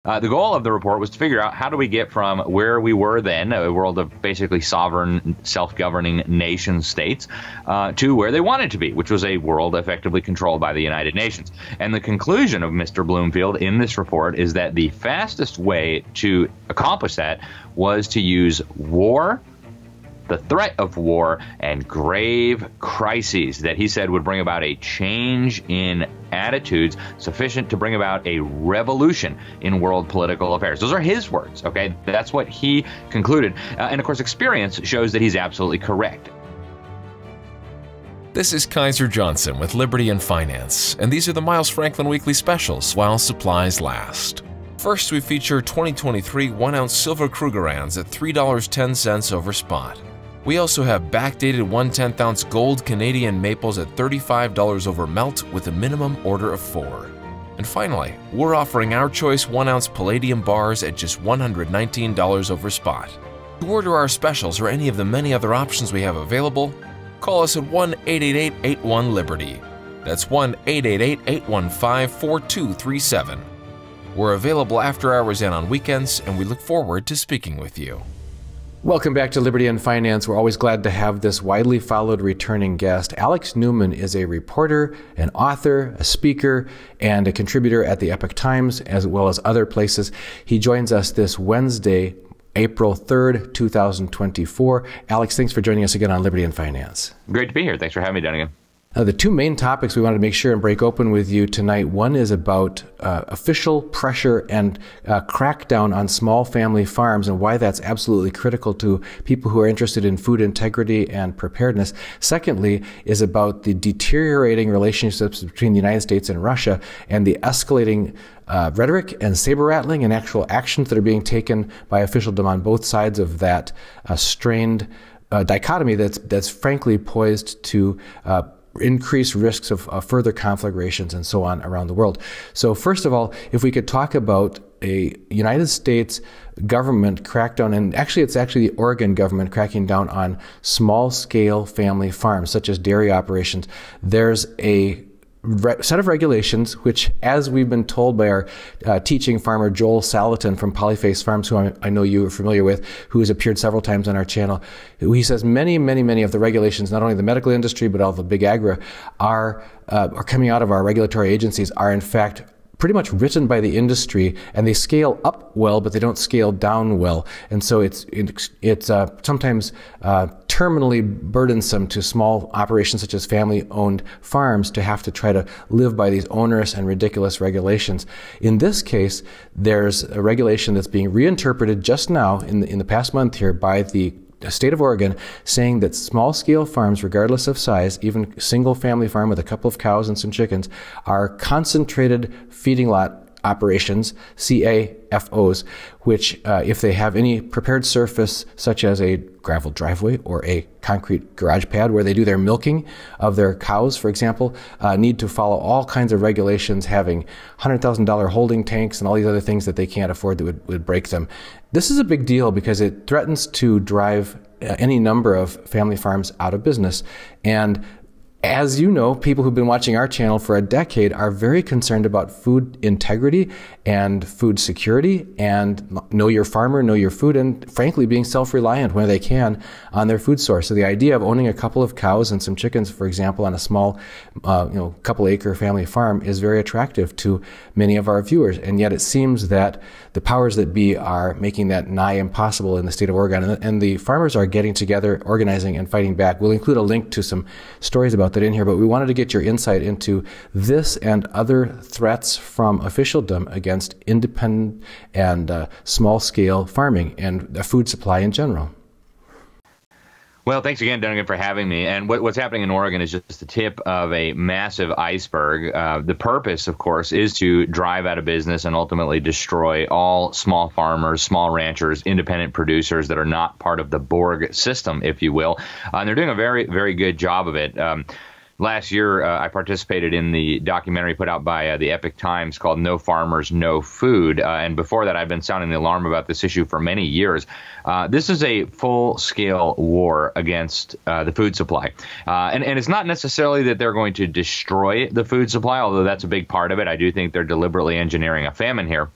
The goal of the report was to figure out how do we get from where we were then, a world of basically sovereign, self-governing nation states, to where they wanted to be, which was a world effectively controlled by the United Nations. And the conclusion of Mr. Bloomfield in this report is that the fastest way to accomplish that was to use war, the threat of war, and grave crises that he said would bring about a change in attitudes sufficient to bring about a revolution in world political affairs. Those are his words, okay? That's what he concluded. And of course, experience shows that he's absolutely correct. This is Kaiser Johnson with Liberty and Finance, and these are the Miles Franklin Weekly Specials while supplies last. First, we feature 2023 1-ounce Silver Krugerrands at $3.10 over spot. We also have backdated 1/10-ounce gold Canadian maples at $35 over melt with a minimum order of 4. And finally, we're offering our choice 1-ounce Palladium bars at just $119 over spot. To order our specials or any of the many other options we have available, call us at 1-888-81-LIBERTY. That's 1-888-815-4237. We're available after hours and on weekends, and we look forward to speaking with you. Welcome back to Liberty and Finance. We're always glad to have this widely followed returning guest. Alex Newman is a reporter, an author, a speaker, and a contributor at the Epoch Times, as well as other places. He joins us this Wednesday, April 3rd, 2024. Alex, thanks for joining us again on Liberty and Finance. Great to be here. Thanks for having me, Dunnigan. The two main topics we wanted to make sure and break open with you tonight. One is about official pressure and crackdown on small family farms and why that's absolutely critical to people who are interested in food integrity and preparedness. Secondly is about the deteriorating relationships between the United States and Russia and the escalating rhetoric and saber rattling and actual actions that are being taken by officialdom on both sides of that strained dichotomy that's frankly poised to increase risks of further conflagrations and so on around the world. So first of all, if we could talk about a United States government crackdown, and actually it's actually the Oregon government cracking down on small-scale family farms, such as dairy operations. There's a set of regulations, which, as we've been told by our teaching farmer Joel Salatin from Polyface Farms, who I know you are familiar with, who has appeared several times on our channel, he says many of the regulations, not only the medical industry but all the big agri, are coming out of our regulatory agencies, are in fact pretty much written by the industry, and they scale up well, but they don't scale down well. And so it's sometimes terminally burdensome to small operations such as family-owned farms to have to try to live by these onerous and ridiculous regulations. In this case, there's a regulation that's being reinterpreted just now in the past month here by the state of Oregon, saying that small-scale farms, regardless of size, even single-family farm with a couple of cows and some chickens, are concentrated feeding lot operations, CAFOs, which if they have any prepared surface such as a gravel driveway or a concrete garage pad where they do their milking of their cows, for example, need to follow all kinds of regulations, having $100,000 holding tanks and all these other things that they can't afford that would break them. This is a big deal because it threatens to drive any number of family farms out of business. And as you know, people who've been watching our channel for a decade are very concerned about food integrity and food security and know your farmer, know your food, and frankly being self-reliant where they can on their food source. So the idea of owning a couple of cows and some chickens, for example, on a small, couple acre family farm is very attractive to many of our viewers. And yet it seems that the powers that be are making that nigh impossible in the state of Oregon. And the farmers are getting together, organizing, and fighting back. We'll include a link to some stories about that in here, but we wanted to get your insight into this and other threats from officialdom against independent and small-scale farming and the food supply in general. Well, thanks again, Dunnigan, for having me. And what's happening in Oregon is just the tip of a massive iceberg. The purpose, of course, is to drive out of business and ultimately destroy all small farmers, small ranchers, independent producers that are not part of the Borg system, if you will. And they're doing a very, very good job of it. Last year, I participated in the documentary put out by the Epoch Times called No Farmers, No Food. And before that, I've been sounding the alarm about this issue for many years. This is a full-scale war against the food supply. And it's not necessarily that they're going to destroy the food supply, although that's a big part of it. I do think they're deliberately engineering a famine here.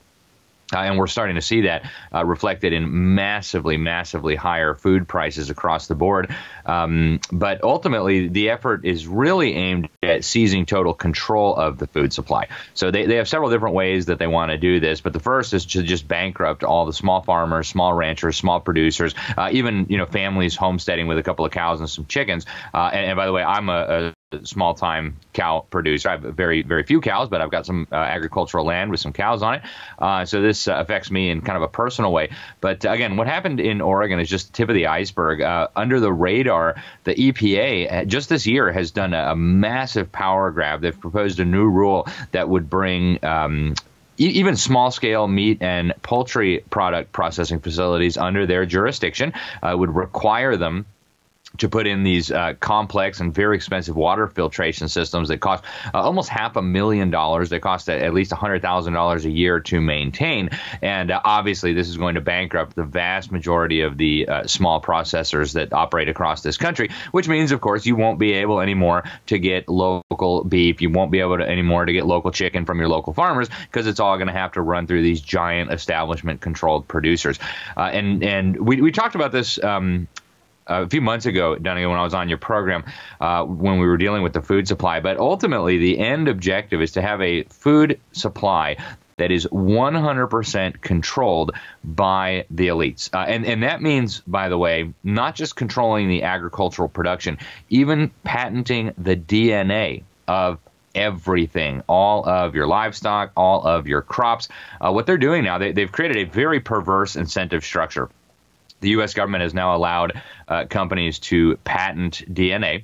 And we're starting to see that reflected in massively higher food prices across the board. But ultimately, the effort is really aimed at seizing total control of the food supply. So they have several different ways that they want to do this. But the first is to just bankrupt all the small farmers, small ranchers, small producers, even families homesteading with a couple of cows and some chickens. And by the way, I'm a small-time cow producer. I have very few cows, but I've got some agricultural land with some cows on it. So this affects me in kind of a personal way. But again, what happened in Oregon is just the tip of the iceberg. Under the radar, the EPA just this year has done a massive power grab. They've proposed a new rule that would bring even small-scale meat and poultry product processing facilities under their jurisdiction. Would require them to put in these complex and very expensive water filtration systems that cost almost $500,000. They cost at least $100,000 a year to maintain. And obviously, this is going to bankrupt the vast majority of the small processors that operate across this country, which means, of course, you won't be able anymore to get local beef. You won't be able to anymore to get local chicken from your local farmers because it's all going to have to run through these giant establishment-controlled producers. And we talked about this a few months ago, Donnie, when I was on your program, when we were dealing with the food supply. But ultimately, the end objective is to have a food supply that is 100% controlled by the elites. And that means, by the way, not just controlling the agricultural production, even patenting the DNA of everything, all of your livestock, all of your crops. What they're doing now, they've created a very perverse incentive structure. The U.S. government has now allowed companies to patent DNA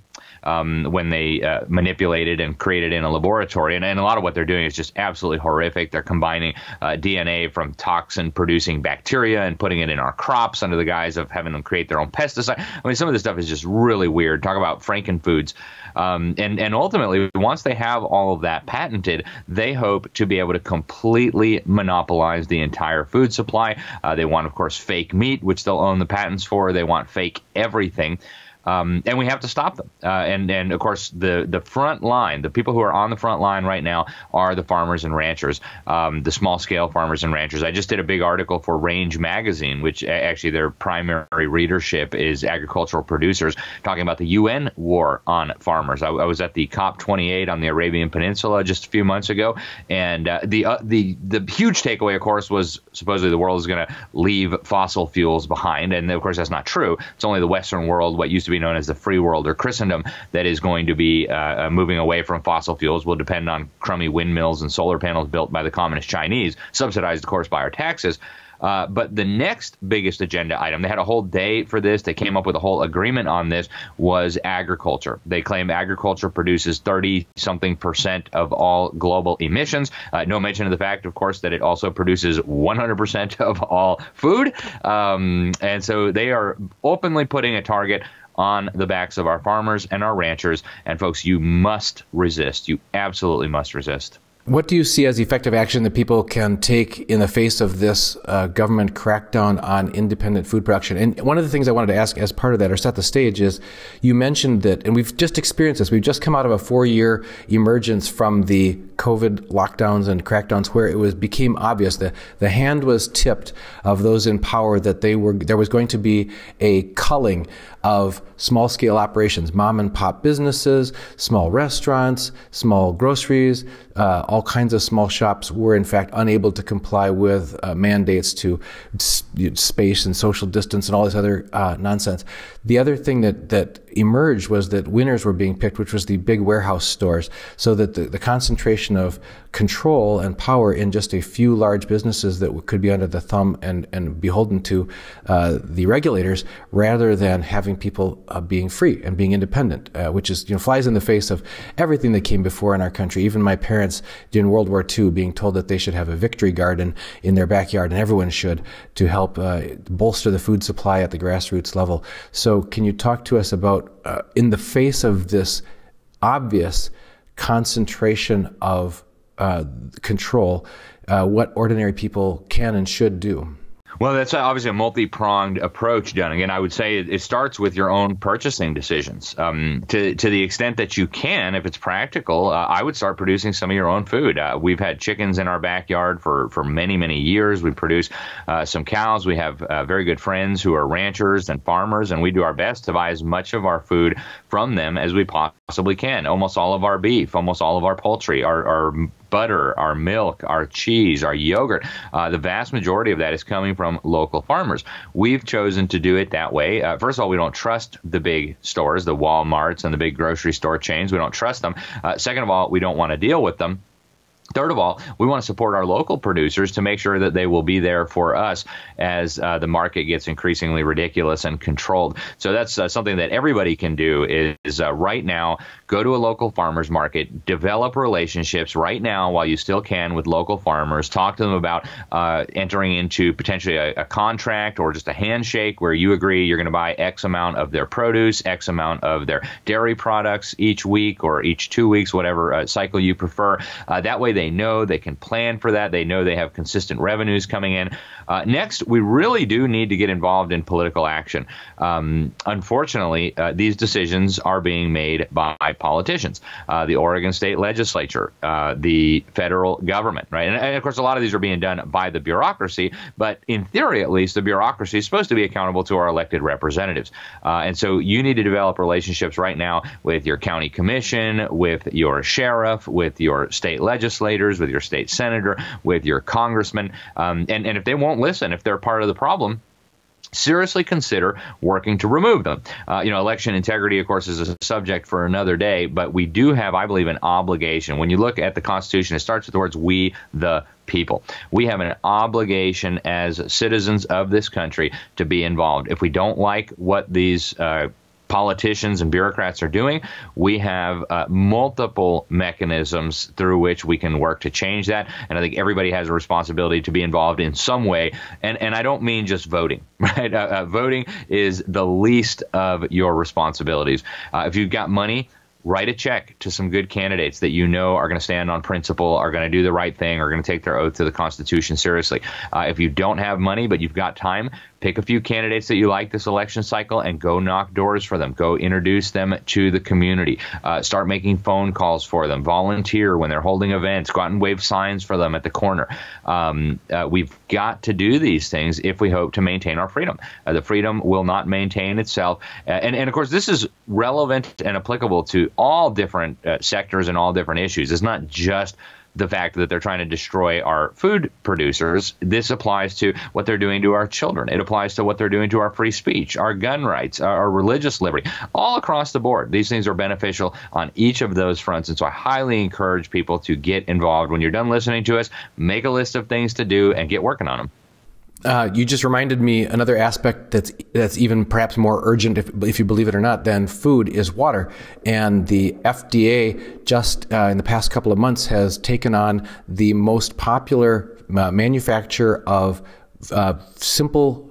when they manipulate it and create it in a laboratory. And a lot of what they're doing is just absolutely horrific. They're combining DNA from toxin-producing bacteria and putting it in our crops under the guise of having them create their own pesticide. I mean, some of this stuff is just really weird. Talk about frankenfoods. And ultimately, once they have all of that patented, they hope to be able to completely monopolize the entire food supply. They want, of course, fake meat, which they'll own the patents for. They want fake everything. And we have to stop them. And of course, the front line, the people who are on the front line right now are the farmers and ranchers, the small-scale farmers and ranchers. I just did a big article for Range Magazine, which actually their primary readership is agricultural producers, talking about the UN war on farmers. I was at the COP28 on the Arabian Peninsula just a few months ago, and the huge takeaway, of course, was supposedly the world is going to leave fossil fuels behind, and of course that's not true. It's only the Western world, what used to be known as the free world or Christendom, that is going to be moving away from fossil fuels. Will depend on crummy windmills and solar panels built by the communist Chinese, subsidized, of course, by our taxes. But the next biggest agenda item, they had a whole day for this. They came up with a whole agreement on this, was agriculture. They claim agriculture produces 30-something% of all global emissions. No mention of the fact, of course, that it also produces 100% of all food. And so they are openly putting a target on the backs of our farmers and our ranchers. And folks, you must resist. You absolutely must resist. What do you see as effective action that people can take in the face of this government crackdown on independent food production? And one of the things I wanted to ask as part of that, or set the stage, is you mentioned that, and we've just experienced this, we've just come out of a 4-year emergence from the COVID lockdowns and crackdowns where it became obvious that the hand was tipped of those in power that there was going to be a culling of small-scale operations, mom-and-pop businesses, small restaurants, small groceries, all kinds of small shops were in fact unable to comply with mandates to space and social distance and all this other nonsense. The other thing that emerged was that winners were being picked, which was the big warehouse stores, so that the concentration of control and power in just a few large businesses that could be under the thumb and beholden to the regulators, rather than having people being free and being independent, which is, flies in the face of everything that came before in our country. Even my parents in World War II being told that they should have a victory garden in their backyard, and everyone should, to help bolster the food supply at the grassroots level. So can you talk to us about, in the face of this obvious concentration of control, what ordinary people can and should do? Well, that's obviously a multi-pronged approach, John. Again, I would say it starts with your own purchasing decisions. To the extent that you can, if it's practical, I would start producing some of your own food. We've had chickens in our backyard for many, many years. We produce some cows. We have very good friends who are ranchers and farmers, and we do our best to buy as much of our food from them as we possibly can. Almost all of our beef, almost all of our poultry, our butter, our milk, our cheese, our yogurt. The vast majority of that is coming from local farmers. We've chosen to do it that way. First of all, we don't trust the big stores, the Walmarts and the big grocery store chains. We don't trust them. Second of all, we don't want to deal with them. Third of all, we want to support our local producers to make sure that they will be there for us as the market gets increasingly ridiculous and controlled. So that's something that everybody can do is right now, go to a local farmers market, develop relationships right now while you still can with local farmers, talk to them about entering into potentially a contract or just a handshake where you agree you're going to buy X amount of their produce, X amount of their dairy products each week or each 2 weeks, whatever cycle you prefer. That way they know they can plan for that. They know they have consistent revenues coming in. Next, we really do need to get involved in political action. Unfortunately, these decisions are being made by politicians, the Oregon State Legislature, the federal government, right? And of course, a lot of these are being done by the bureaucracy, but in theory, at least, the bureaucracy is supposed to be accountable to our elected representatives. And so you need to develop relationships right now with your county commission, with your sheriff, with your state legislators, with your state senator, with your congressman. And if they won't listen, if they're part of the problem, seriously consider working to remove them. Election integrity, of course, is a subject for another day, but we do have, I believe, an obligation. When you look at the Constitution, it starts with the words, we the people. We have an obligation as citizens of this country to be involved. If we don't like what these politicians and bureaucrats are doing, we have multiple mechanisms through which we can work to change that. And I think everybody has a responsibility to be involved in some way. And I don't mean just voting, right? Voting is the least of your responsibilities. If you've got money, write a check to some good candidates that you know are going to stand on principle, are going to do the right thing, are going to take their oath to the Constitution seriously. If you don't have money, but you've got time, pick a few candidates that you like this election cycle and go knock doors for them. Go introduce them to the community. Start making phone calls for them. Volunteer when they're holding events. Go out and wave signs for them at the corner. We've got to do these things if we hope to maintain our freedom. The freedom will not maintain itself. And of course, this is relevant and applicable to all different sectors and all different issues. It's not just the fact that they're trying to destroy our food producers. This applies to what they're doing to our children. It applies to what they're doing to our free speech, our gun rights, our religious liberty, all across the board. These things are beneficial on each of those fronts. And so I highly encourage people to get involved. When you're done listening to us, make a list of things to do and get working on them. You just reminded me another aspect that's even perhaps more urgent, if you believe it or not, than food is water. And the FDA just in the past couple of months has taken on the most popular manufacturer of simple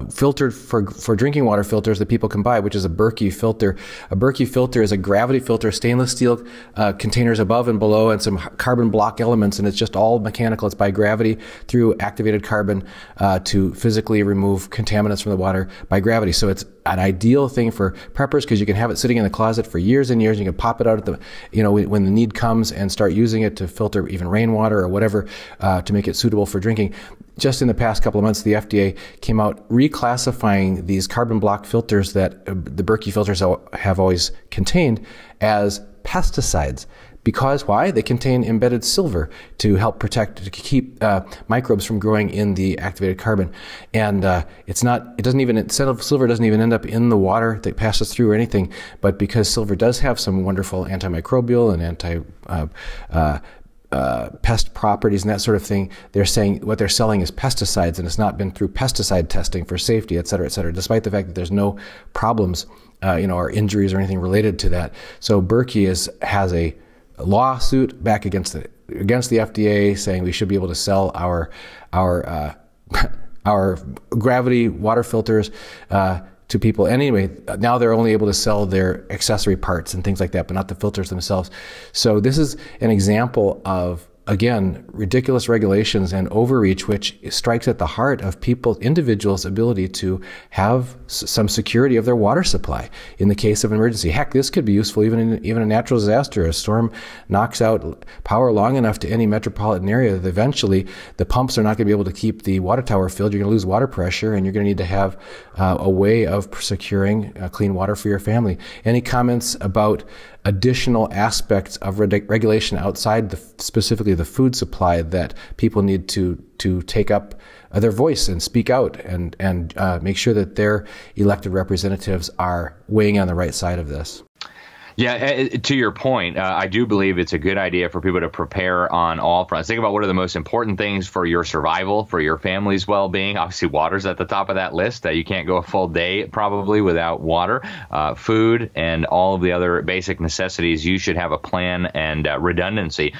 filtered for drinking water filters that people can buy, which is a Berkey filter. A Berkey filter is a gravity filter, stainless steel containers above and below, and some carbon block elements, and it's just all mechanical. It's by gravity through activated carbon to physically remove contaminants from the water by gravity. So it's an ideal thing for preppers because you can have it sitting in the closet for years and years. You can pop it out at the, when the need comes and start using it to filter even rainwater or whatever to make it suitable for drinking. Just in the past couple of months, the FDA came out reclassifying these carbon block filters that the Berkey filters have always contained as pesticides. Because why? They contain embedded silver to help protect, to keep microbes from growing in the activated carbon. And silver doesn't even end up in the water that passes through or anything. But because silver does have some wonderful antimicrobial and pest properties and that sort of thing, they're saying what they're selling is pesticides, and it's not been through pesticide testing for safety, et cetera, despite the fact that there's no problems, or injuries or anything related to that. So Berkey has a lawsuit back against the FDA saying we should be able to sell our gravity water filters to people. And anyway, now they're only able to sell their accessory parts and things like that, but not the filters themselves. So this is an example of again, ridiculous regulations and overreach, which strikes at the heart of individuals' ability to have some security of their water supply in the case of an emergency. Heck, this could be useful even in a natural disaster. A storm knocks out power long enough to any metropolitan area that eventually the pumps are not going to be able to keep the water tower filled. You're going to lose water pressure, and you're going to need to have a way of securing clean water for your family. Any comments about additional aspects of regulation outside specifically the food supply that people need to take up their voice and speak out and make sure that their elected representatives are weighing on the right side of this? Yeah, to your point, I do believe it's a good idea for people to prepare on all fronts. Think about what are the most important things for your survival, for your family's well-being. Obviously, water's at the top of that list. You can't go a full day probably without water, food, and all of the other basic necessities. You should have a plan and redundancy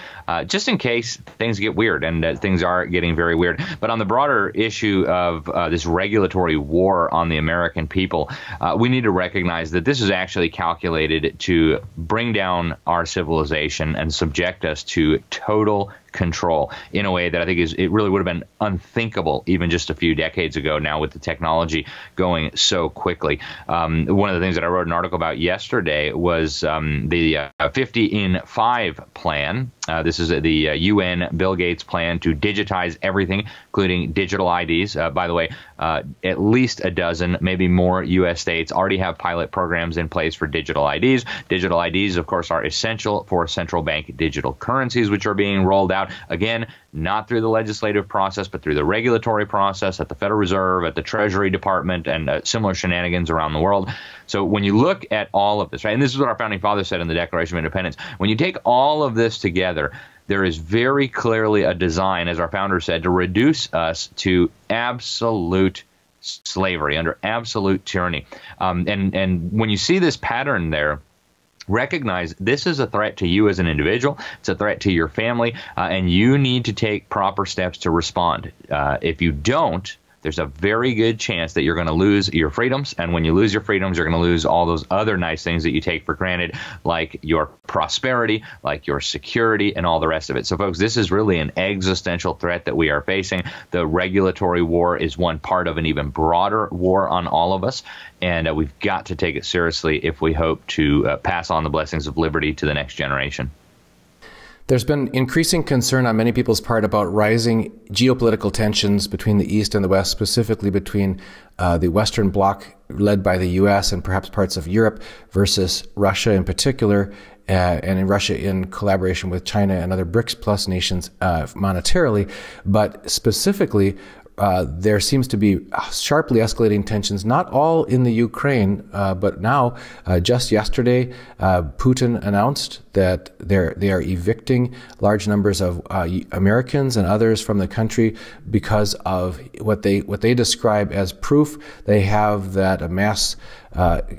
just in case things get weird, and things are getting very weird. But on the broader issue of this regulatory war on the American people, we need to recognize that this is actually calculated to bring down our civilization and subject us to total control in a way that I think it really would have been unthinkable even just a few decades ago now with the technology going so quickly. One of the things that I wrote an article about yesterday was the 50 in 5 plan. This is the UN Bill Gates plan to digitize everything, including digital IDs. By the way, at least a dozen, maybe more U.S. states already have pilot programs in place for digital IDs. Digital IDs, of course, are essential for central bank digital currencies, which are being rolled out. Again, not through the legislative process, but through the regulatory process at the Federal Reserve, at the Treasury Department, and similar shenanigans around the world. So when you look at all of this, right, and this is what our founding fathers said in the Declaration of Independence, when you take all of this together, there is very clearly a design, as our founders said, to reduce us to absolute slavery, under absolute tyranny. And when you see this pattern there, recognize this is a threat to you as an individual. It's a threat to your family, and you need to take proper steps to respond. If you don't, there's a very good chance that you're going to lose your freedoms. And when you lose your freedoms, you're going to lose all those other nice things that you take for granted, like your prosperity, like your security, and all the rest of it. So, folks, this is really an existential threat that we are facing. The regulatory war is one part of an even broader war on all of us. And we've got to take it seriously if we hope to pass on the blessings of liberty to the next generation. There's been increasing concern on many people's part about rising geopolitical tensions between the East and the West, specifically between the Western Bloc led by the U.S. and perhaps parts of Europe versus Russia in particular, and in Russia in collaboration with China and other BRICS plus nations monetarily, but specifically there seems to be sharply escalating tensions, not all in the Ukraine, but now, just yesterday, Putin announced that they are evicting large numbers of Americans and others from the country because of what they describe as proof they have that a mass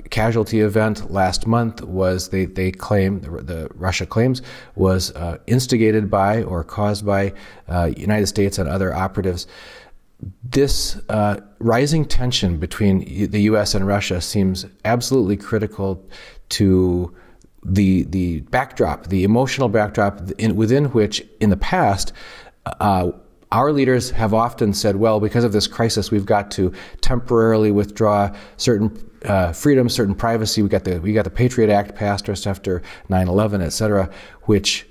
casualty event last month was, they claim, the Russia claims, was instigated by or caused by United States and other operatives. This rising tension between the U.S. and Russia seems absolutely critical to the backdrop, the emotional backdrop within which, in the past, our leaders have often said, well, because of this crisis, we've got to temporarily withdraw certain freedoms, certain privacy. We got the Patriot Act passed just after 9/11, et cetera, which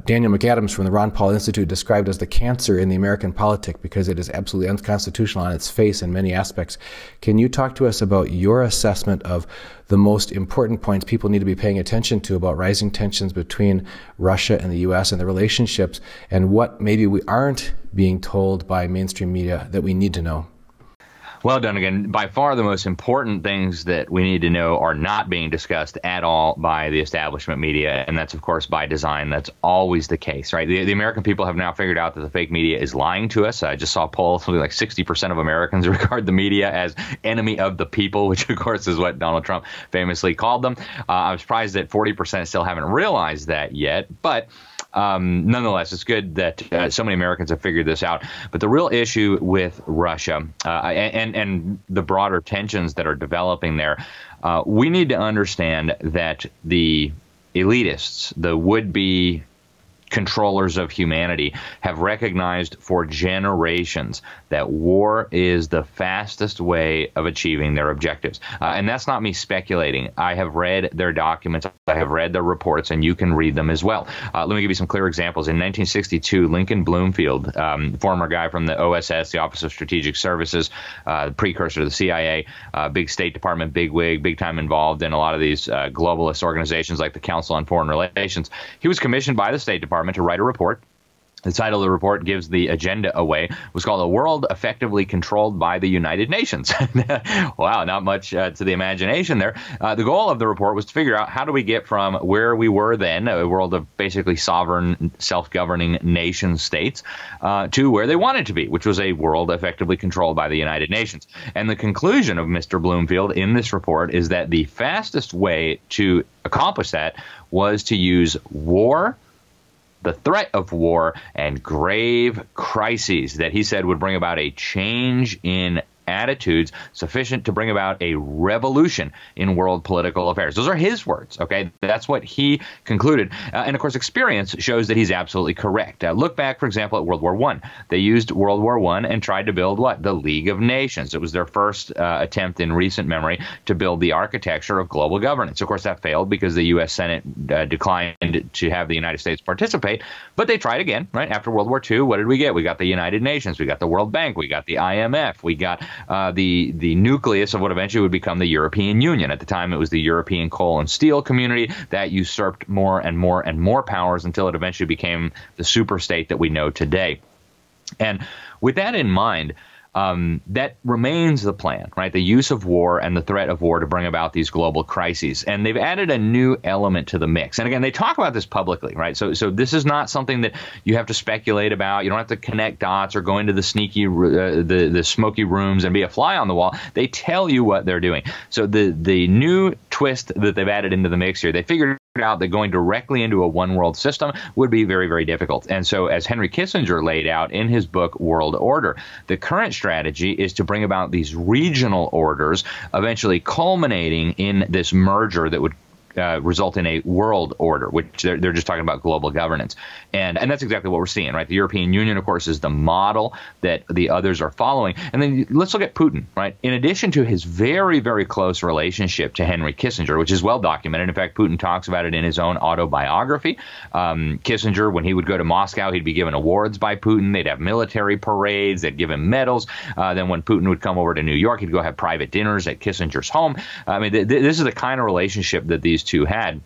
Daniel McAdams from the Ron Paul Institute described as the cancer in the American politic because it is absolutely unconstitutional on its face in many aspects. Can you talk to us about your assessment of the most important points people need to be paying attention to about rising tensions between Russia and the U.S. and the relationships, and what maybe we aren't being told by mainstream media that we need to know? Well done again. By far the most important things that we need to know are not being discussed at all by the establishment media, and that's, of course, by design. That's always the case, right? The American people have now figured out that the fake media is lying to us. I just saw a poll, something like 60% of Americans regard the media as enemy of the people, which, of course, is what Donald Trump famously called them. I'm surprised that 40% still haven't realized that yet, but nonetheless, it's good that so many Americans have figured this out. But the real issue with Russia and the broader tensions that are developing there, we need to understand that the elitists, the would-be controllers of humanity have recognized for generations that war is the fastest way of achieving their objectives. And that's not me speculating. I have read their documents, I have read their reports, and you can read them as well. Let me give you some clear examples. In 1962, Lincoln Bloomfield, former guy from the OSS, the Office of Strategic Services, precursor to the CIA, big State Department bigwig, big time involved in a lot of these globalist organizations like the Council on Foreign Relations. He was commissioned by the State Department to write a report. The title of the report gives the agenda away. It was called "A World Effectively Controlled by the United Nations." Wow, not much to the imagination there. The goal of the report was to figure out how do we get from where we were then, a world of basically sovereign, self-governing nation states, to where they wanted to be, which was a world effectively controlled by the United Nations. And the conclusion of Mr. Bloomfield in this report is that the fastest way to accomplish that was to use war, the threat of war, and grave crises that he said would bring about a change in attitudes sufficient to bring about a revolution in world political affairs. Those are his words, okay? That's what he concluded. And, of course, experience shows that he's absolutely correct. Look back, for example, at World War I. They used World War I and tried to build what? The League of Nations. It was their first attempt in recent memory to build the architecture of global governance. Of course, that failed because the U.S. Senate declined to have the United States participate, but they tried again, right? After World War II, what did we get? We got the United Nations. We got the World Bank. We got the IMF. We got the nucleus of what eventually would become the European Union. At the time, it was the European Coal and Steel Community that usurped more and more and more powers until it eventually became the superstate that we know today. And with that in mind, that remains the plan, right? The use of war and the threat of war to bring about these global crises. And they've added a new element to the mix. And again, they talk about this publicly, right? So this is not something that you have to speculate about. You don't have to connect dots or go into the the smoky rooms and be a fly on the wall. They tell you what they're doing. So the new twist that they've added into the mix here, they figured out that going directly into a one world system would be very, very difficult. And so as Henry Kissinger laid out in his book, World Order, the current strategy is to bring about these regional orders, eventually culminating in this merger that would result in a world order, which they're just talking about global governance. And that's exactly what we're seeing, right? The European Union, of course, is the model that the others are following. And then let's look at Putin, right? In addition to his very, very close relationship to Henry Kissinger, which is well documented. In fact, Putin talks about it in his own autobiography. Kissinger, when he would go to Moscow, he'd be given awards by Putin. They'd have military parades. They'd give him medals. Then when Putin would come over to New York, he'd go have private dinners at Kissinger's home. I mean, this is the kind of relationship that these two had.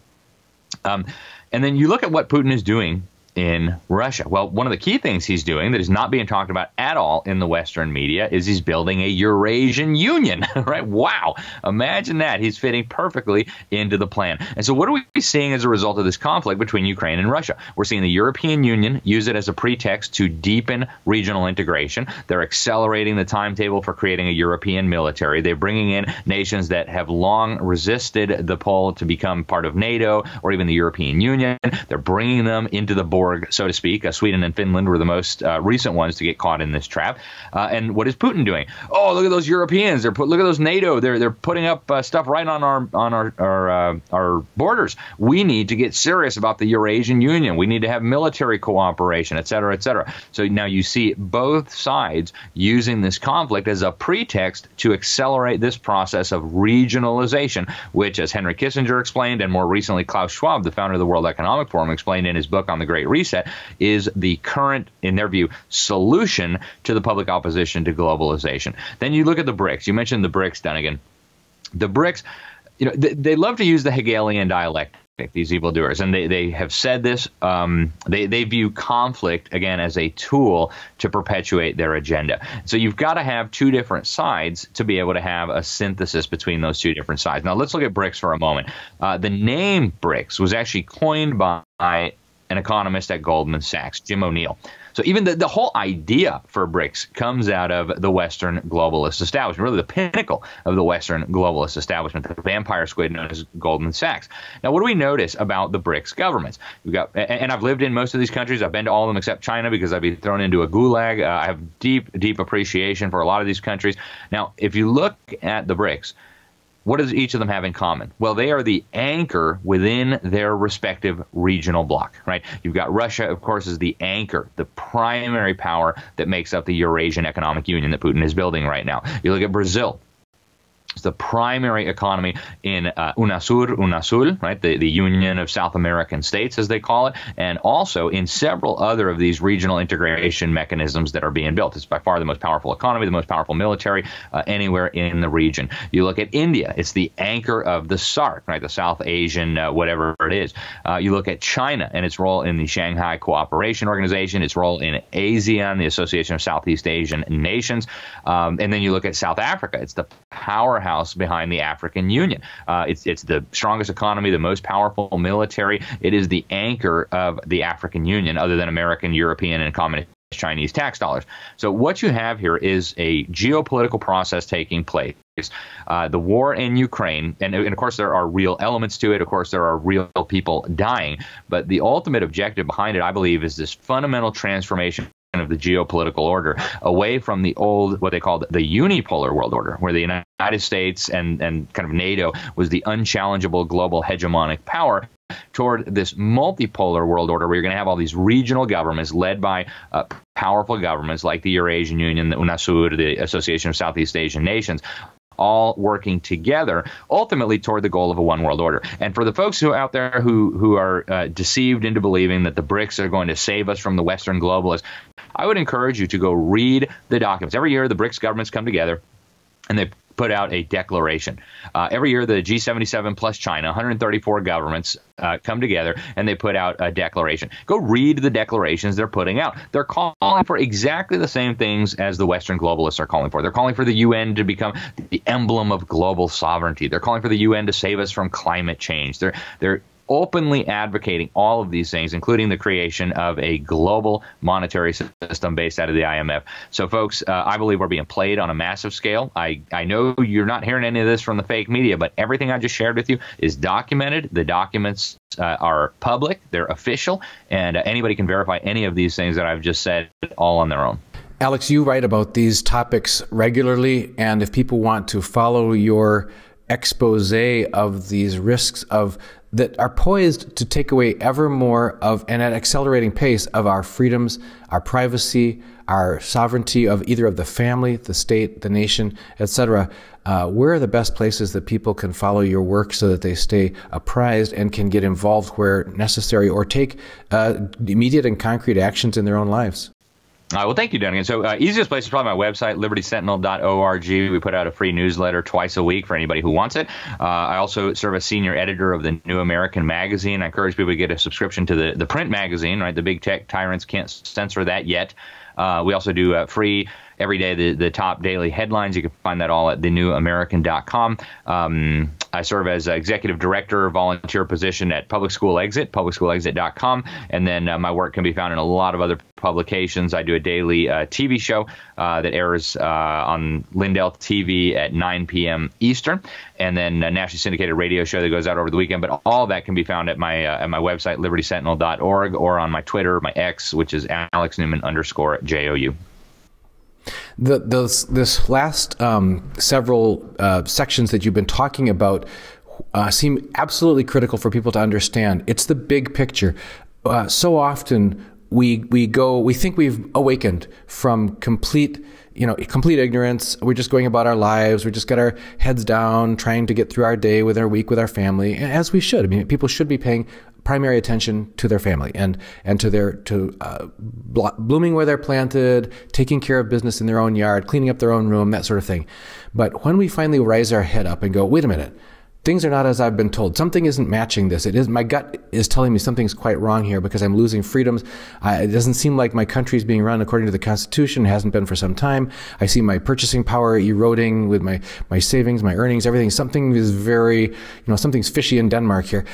And then you look at what Putin is doing in Russia. Well, one of the key things he's doing that is not being talked about at all in the Western media is he's building a Eurasian Union, right? Wow. Imagine that. He's fitting perfectly into the plan. And so what are we seeing as a result of this conflict between Ukraine and Russia? We're seeing the European Union use it as a pretext to deepen regional integration. They're accelerating the timetable for creating a European military. They're bringing in nations that have long resisted the pull to become part of NATO or even the European Union. They're bringing them into the border, so to speak. Sweden and Finland were the most recent ones to get caught in this trap. And what is Putin doing? Oh, look at those Europeans! Look at those NATO. They're putting up stuff right on our borders. We need to get serious about the Eurasian Union. We need to have military cooperation, et cetera, et cetera. So now you see both sides using this conflict as a pretext to accelerate this process of regionalization, which, as Henry Kissinger explained, and more recently Klaus Schwab, the founder of the World Economic Forum, explained in his book on the Great Reset, is the current, in their view, solution to the public opposition to globalization. Then you look at the BRICS. You mentioned the BRICS, Dunnigan. The BRICS, they love to use the Hegelian dialectic, these evildoers, and they have said this. They view conflict, again, as a tool to perpetuate their agenda. So you've got to have two different sides to be able to have a synthesis between those two different sides. Now, let's look at BRICS for a moment. The name BRICS was actually coined by an economist at Goldman Sachs, Jim O'Neill. So even the whole idea for BRICS comes out of the Western globalist establishment, really the pinnacle of the Western globalist establishment, the vampire squid known as Goldman Sachs. Now, what do we notice about the BRICS governments? We've got, and I've lived in most of these countries. I've been to all of them except China because I'd be thrown into a gulag. I have deep, deep appreciation for a lot of these countries. Now, if you look at the BRICS, What does each of them have in common? Well, they are the anchor within their respective regional bloc, right? You've got Russia, of course, is the anchor, the primary power that makes up the Eurasian Economic Union that Putin is building right now. You look at Brazil. It's the primary economy in UNASUR, right? The Union of South American States, as they call it, and also in several other of these regional integration mechanisms that are being built. It's by far the most powerful economy, the most powerful military anywhere in the region. You look at India, it's the anchor of the SAARC, right? The South Asian, whatever it is. You look at China and its role in the Shanghai Cooperation Organization, its role in ASEAN, the Association of Southeast Asian Nations, and then you look at South Africa. It's the powerhouse behind the African Union. It's the strongest economy, the most powerful military. It is the anchor of the African Union, other than American, European, and communist Chinese tax dollars. So what you have here is a geopolitical process taking place. The war in Ukraine, and of course there are real elements to it. Of course there are real people dying. But the ultimate objective behind it, I believe, is this fundamental transformation of the geopolitical order away from the old, what they called the unipolar world order, where the United States and kind of NATO was the unchallengeable global hegemonic power, toward this multipolar world order where you're going to have all these regional governments led by powerful governments like the Eurasian Union, the UNASUR, the Association of Southeast Asian Nations, all working together, ultimately toward the goal of a one world order. And for the folks who are out there who are deceived into believing that the BRICS are going to save us from the Western globalists, I would encourage you to go read the documents. Every year, the BRICS governments come together and they put out a declaration. Every year, the G77 plus China, 134 governments come together and they put out a declaration. Go read the declarations they're putting out. They're calling for exactly the same things as the Western globalists are calling for. They're calling for the UN to become the emblem of global sovereignty. They're calling for the UN to save us from climate change. They're openly advocating all of these things, including the creation of a global monetary system based out of the IMF. So, folks, I believe we're being played on a massive scale. I know you're not hearing any of this from the fake media, but everything I just shared with you is documented. The documents are public, they're official, and anybody can verify any of these things that I've just said all on their own. Alex, you write about these topics regularly, and if people want to follow your expose of these risks that are poised to take away ever more of, and at accelerating pace, of our freedoms, our privacy, our sovereignty of either of the family, the state, the nation, etc. Where are the best places that people can follow your work so that they stay apprised and can get involved where necessary or take immediate and concrete actions in their own lives? Well, thank you, Duncan. So easiest place is probably my website, libertysentinel.org. We put out a free newsletter twice a week for anybody who wants it. I also serve as senior editor of the New American Magazine. I encourage people to get a subscription to the print magazine, right? The big tech tyrants can't censor that yet. We also do free every day the top daily headlines. You can find that all at thenewamerican.com. I serve as executive director, volunteer position at Public School Exit, publicschoolexit.com. And then my work can be found in a lot of other publications. I do a daily TV show that airs on Lindell TV at 9 p.m. Eastern, and then a nationally syndicated radio show that goes out over the weekend. But all that can be found at my website, libertysentinel.org, or on my Twitter, my X, which is Alex Newman _JOU. This last several sections that you've been talking about seem absolutely critical for people to understand. It's the big picture. So often we think we've awakened from complete ignorance. We're just going about our lives. We just got our heads down, trying to get through our day with our week with our family, and as we should. I mean, people should be paying primary attention to their family and to blooming where they're planted, taking care of business in their own yard, cleaning up their own room, that sort of thing. But when we finally raise our head up and go, wait a minute, things are not as I've been told. Something isn't matching this. My gut is telling me something's quite wrong here because I'm losing freedoms. It doesn't seem like my country's being run according to the Constitution. It hasn't been for some time. I see my purchasing power eroding with my savings, my earnings, everything. Something is something's fishy in Denmark here.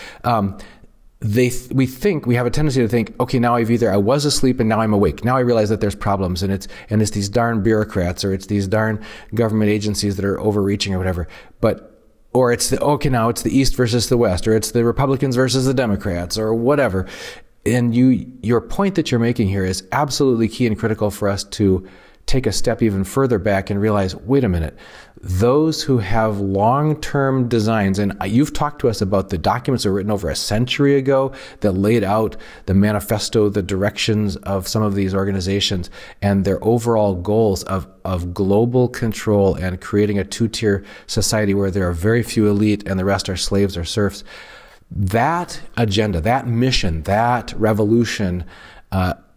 We have a tendency to think, okay, now I was asleep and now I'm awake. Now I realize that there's problems, and it's these darn bureaucrats, or it's these darn government agencies that are overreaching or whatever. Or now it's the East versus the West, or it's the Republicans versus the Democrats, or whatever. And your point that you're making here is absolutely key and critical for us to take a step even further back and realize, wait a minute, those who have long-term designs, and you've talked to us about the documents that were written over a century ago that laid out the manifesto, the directions of some of these organizations and their overall goals of global control and creating a two-tier society where there are very few elite and the rest are slaves or serfs. That agenda, that mission, that revolution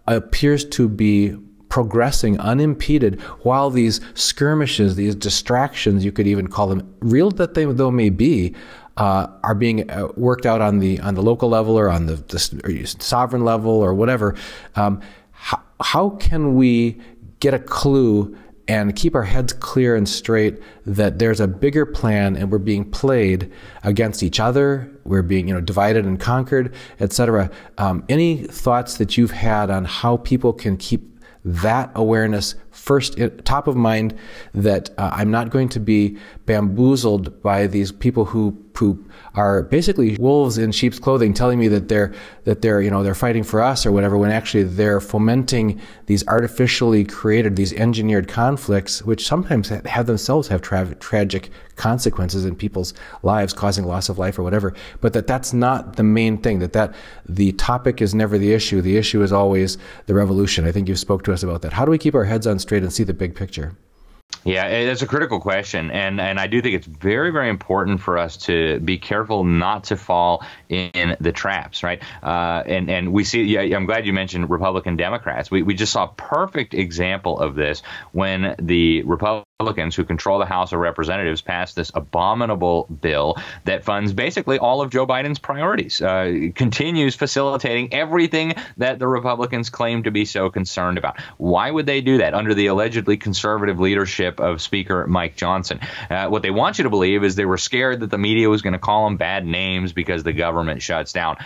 appears to be progressing unimpeded, while these skirmishes, these distractions, you could even call them, real that they though may be, are being worked out on the local level or on the sovereign level or whatever. How can we get a clue and keep our heads clear and straight that there's a bigger plan and we're being played against each other, we're being divided and conquered, etc. Any thoughts that you've had on how people can keep that awareness first top of mind, that I'm not going to be bamboozled by these people who are basically wolves in sheep's clothing, telling me that they're fighting for us or whatever, when actually they're fomenting these artificially created, these engineered conflicts, which sometimes have tragic consequences in people's lives, causing loss of life or whatever. But that's not the main thing. That the topic is never the issue. The issue is always the revolution. I think you spoke to us about that. How do we keep our heads on straight and see the big picture? Yeah, it's a critical question, and I do think it's very, very important for us to be careful not to fall in the traps, right? And we see, yeah, I'm glad you mentioned Republican Democrats. We just saw a perfect example of this when the Republicans who control the House of Representatives passed this abominable bill that funds basically all of Joe Biden's priorities, continues facilitating everything that the Republicans claim to be so concerned about. Why would they do that under the allegedly conservative leadership of Speaker Mike Johnson? What they want you to believe is they were scared that the media was going to call them bad names because the government shuts down.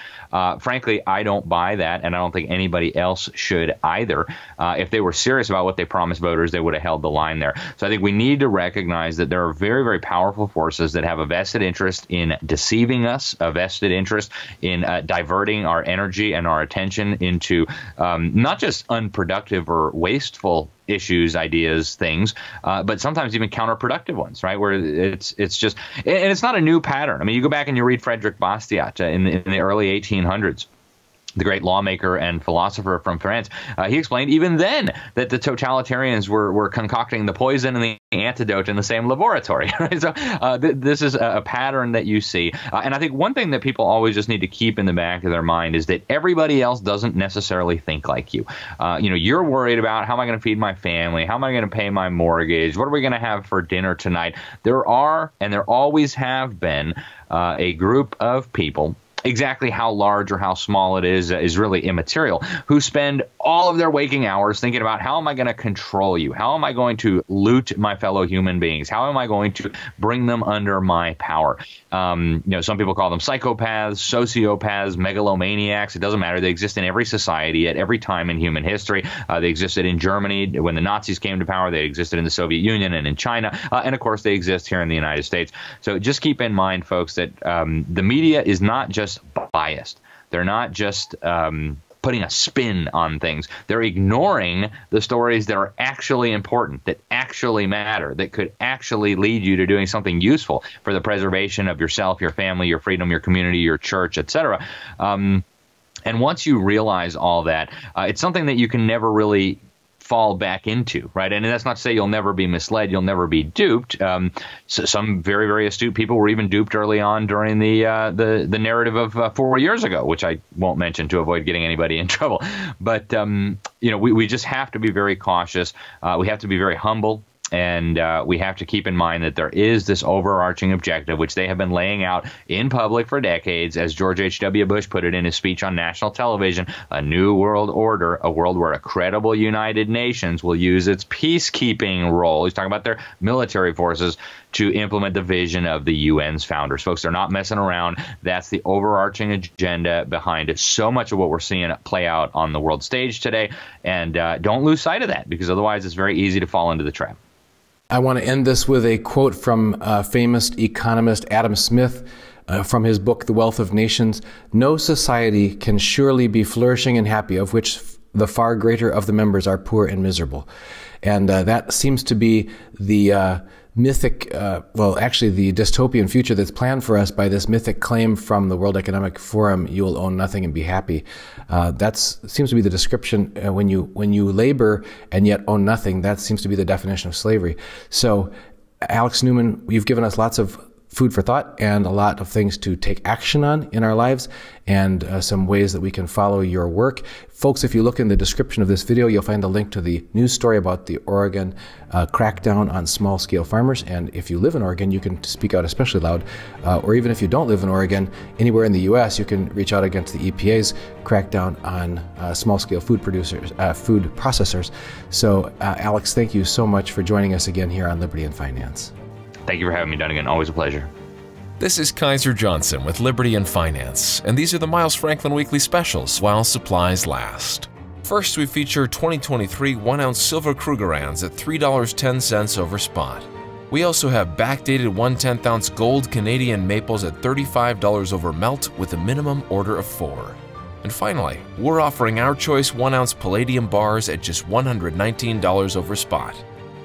Frankly, I don't buy that, and I don't think anybody else should either. If they were serious about what they promised voters, they would have held the line there. So I think we need to recognize that there are very, very powerful forces that have a vested interest in deceiving us, a vested interest in diverting our energy and our attention into not just unproductive or wasteful issues, ideas, things, but sometimes even counterproductive ones, right? Where it's just, and it's not a new pattern. I mean, you go back and you read Frederick Bastiat in the early 1800s. The great lawmaker and philosopher from France, he explained even then that the totalitarians were concocting the poison and the antidote in the same laboratory. Right? So this is a pattern that you see. And I think one thing that people always just need to keep in the back of their mind is that everybody else doesn't necessarily think like you. You're worried about, how am I going to feed my family? How am I going to pay my mortgage? What are we going to have for dinner tonight? There are, and there always have been, a group of people, exactly how large or how small it is really immaterial, who spend all of their waking hours thinking about, how am I going to control you? How am I going to loot my fellow human beings? How am I going to bring them under my power? Some people call them psychopaths, sociopaths, megalomaniacs. It doesn't matter. They exist in every society at every time in human history. They existed in Germany when the Nazis came to power. They existed in the Soviet Union and in China. And of course, they exist here in the United States. So just keep in mind, folks, that the media is not just biased. They're not just putting a spin on things. They're ignoring the stories that are actually important, that actually matter, that could actually lead you to doing something useful for the preservation of yourself, your family, your freedom, your community, your church, etc. And once you realize all that, it's something that you can never really fall back into, right? And that's not to say you'll never be misled, you'll never be duped. So some very, very astute people were even duped early on during the narrative of 4 years ago, which I won't mention to avoid getting anybody in trouble. But we just have to be very cautious. We have to be very humble. And we have to keep in mind that there is this overarching objective, which they have been laying out in public for decades, as George H.W. Bush put it in his speech on national television, a new world order, a world where a credible United Nations will use its peacekeeping role. He's talking about their military forces to implement the vision of the UN's founders. Folks, they're not messing around. That's the overarching agenda behind it. So much of what we're seeing play out on the world stage today. And don't lose sight of that, because otherwise it's very easy to fall into the trap. I want to end this with a quote from famous economist Adam Smith from his book, The Wealth of Nations. No society can surely be flourishing and happy of which the far greater of the members are poor and miserable. And that seems to be the mythic, actually the dystopian future that's planned for us by this mythic claim from the World Economic Forum, you will own nothing and be happy. That seems to be the description when you labor and yet own nothing. That seems to be the definition of slavery. So, Alex Newman, you've given us lots of food for thought and a lot of things to take action on in our lives, and some ways that we can follow your work. Folks, if you look in the description of this video, you'll find a link to the news story about the Oregon crackdown on small-scale farmers. And if you live in Oregon, you can speak out especially loud. Or even if you don't live in Oregon, anywhere in the U.S., you can reach out against the EPA's crackdown on small-scale food processors. So, Alex, thank you so much for joining us again here on Liberty and Finance. Thank you for having me, Dunnigan. Always a pleasure. This is Kaiser Johnson with Liberty and Finance, and these are the Miles Franklin Weekly Specials while supplies last. First, we feature 2023 1-ounce Silver Krugerrands at $3.10 over spot. We also have backdated 1/10-ounce gold Canadian maples at $35 over melt with a minimum order of 4. And finally, we're offering our choice 1-ounce Palladium bars at just $119 over spot.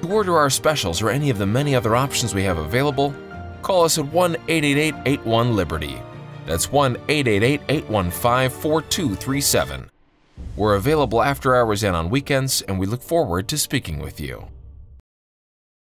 To order our specials or any of the many other options we have available, call us at 1-888-81-LIBERTY. That's 1-888-815-4237. We're available after hours and on weekends, and we look forward to speaking with you.